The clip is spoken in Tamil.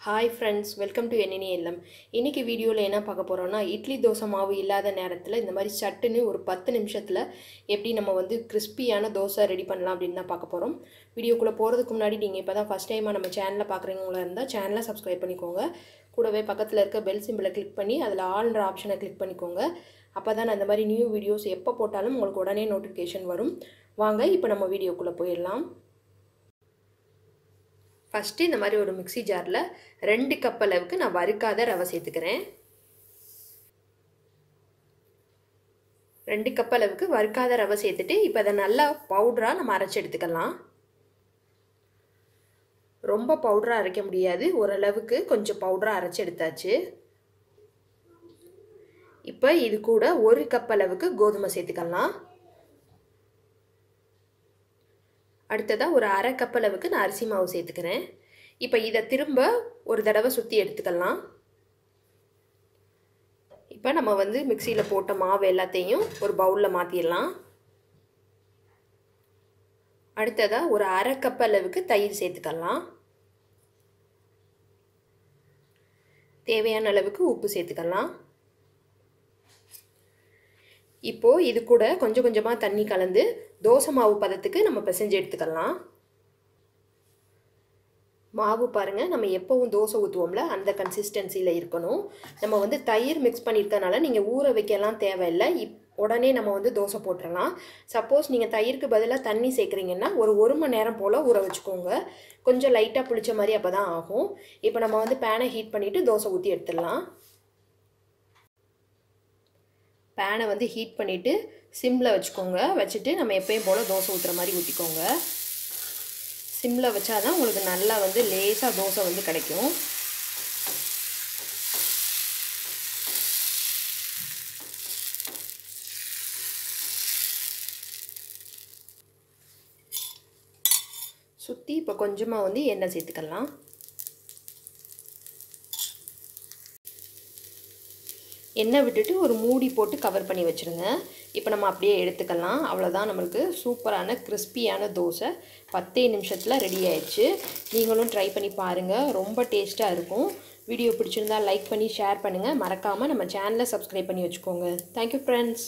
Hi friends, welcome to NNALM. இன்னைக்கு வீடியோல என்ன பார்க்க போறோம்னா இட்லி தோசை மாவு இல்லாத நேரத்துல இந்த மாதிரி சட்டுன்னு ஒரு 10 நிமிஷத்துல எப்படி நம்ம வந்து கிறிஸ்பியான தோசை ரெடி பண்ணலாம் அப்படினு தான் பார்க்க போறோம். வீடியோக்குள்ள போறதுக்கு முன்னாடி நீங்க இப்பதான் ஃபர்ஸ்ட் டைமா நம்ம சேனலை பார்க்கறீங்களா இருந்தா சேனலை சப்ஸ்கிரைப் பண்ணிக்கோங்க. கூடவே பக்கத்துல இருக்க பெல் சிம்பலை கிளிக் பண்ணி அதுல ஆல்ன்ற ஆப்ஷனை கிளிக் பண்ணிக்கோங்க. அப்பதான் அந்த மாதிரி நியூ வீடியோஸ் எப்ப போட்டாலும் உங்களுக்கு உடனே நோட்டிஃபிகேஷன் வரும். வாங்க இப்போ நம்ம வீடியோக்குள்ள போயிடலாம். First, இந்த மாதிரி ஒரு மிக்ஸி ஜார்ல 2 கப் அளவுக்கு நான் வறுக்காத ரவை சேர்த்துக்கிறேன். 2 கப் அளவுக்கு வறுக்காத ரவை சேர்த்துட்டு இப்போ அத நல்லா பவுடரா நம்ம அரைச்சு எடுத்துக்கலாம். ரொம்ப பவுடரா அரைக்க முடியாது, ஓரளவுக்கு கொஞ்சம் பவுடரா அரைச்சு எடுத்தாச்சு. இப்போ இது கூட 1 கப் அளவுக்கு கோதுமை சேர்த்துக்கலாம். அடுத்ததா ஒரு அரை கப் அளவுக்கு நான் அரிசி மாவு சேர்த்துக்கிறேன். இப்போ இத திரும்ப ஒரு தடவை சுத்தி எடுத்துக்கலாம். இப்போ நம்ம வந்து மிக்ஸில போட்ட மாவு எல்லாத்தையும் ஒரு பவுல்ல மாத்திடலாம். அடுத்ததா ஒரு அரை கப் அளவுக்கு தயிர் சேர்த்துக்கலாம். தேவையான அளவுக்கு உப்பு சேர்த்துக்கலாம். இப்போ இது கூட கொஞ்சம் கொஞ்சமா தண்ணி கலந்து தோசை மாவு பதத்துக்கு நம்ம பிசைஞ்சு எடுத்துக்கலாம். மாவு பாருங்க, நம்ம எப்பவும் தோசை ஊத்துவோம்ல அந்த கன்சிஸ்டன்சில இருக்கணும். நம்ம வந்து தயிர் மிக்ஸ் பண்ணிருக்கனால நீங்க ஊற வைக்கலாம் தேவையில்லை. உடனே நம்ம வந்து தோசை போட்டுறலாம். சப்போஸ் நீங்க தயிருக்கு பதிலா தண்ணி சேர்க்கறீங்கன்னா ஒரு 1 மணி நேரம் போல ஊற வச்சுக்கோங்க. கொஞ்சம் லைட்டா புளிச்ச மாதிரி அப்பதான் ஆகும். இப்போ நம்ம வந்து பேனை ஹீட் பண்ணிட்டு தோசை ஊத்தி எடுத்துடலாம். பேனை வந்து ஹீட் பண்ணிட்டு சிம்ல வச்சுக்கோங்க. வச்சுட்டு நம்ம எப்பயும் போல தோசை ஊத்துற மாதிரி ஊத்திக்கோங்க. சிம்ல வச்சாதான் உங்களுக்கு நல்லா வந்து லேசா தோசை வந்து கிடைக்கும். சுத்தி இப்போ கொஞ்சமா வந்து எண்ணெய் சேர்த்துக்கலாம். எண்ணெய் விட்டுட்டு ஒரு மூடி போட்டு கவர் பண்ணி வச்சிருங்க. இப்போ நம்ம அப்படியே எடுத்துக்கலாம். அவ்வளவுதான், நமக்கு சூப்பரான கிறிஸ்பியான தோசை 10 நிமிஷத்துல ரெடி ஆயிடுச்சு. நீங்களும் ட்ரை பண்ணி பாருங்க, ரொம்ப டேஸ்டா இருக்கும். வீடியோ பிடிச்சிருந்தா லைக் பண்ணி ஷேர் பண்ணுங்க. மறக்காம நம்ம சேனலை சப்ஸ்கிரைப் பண்ணி வச்சுக்கோங்க. Thank you friends.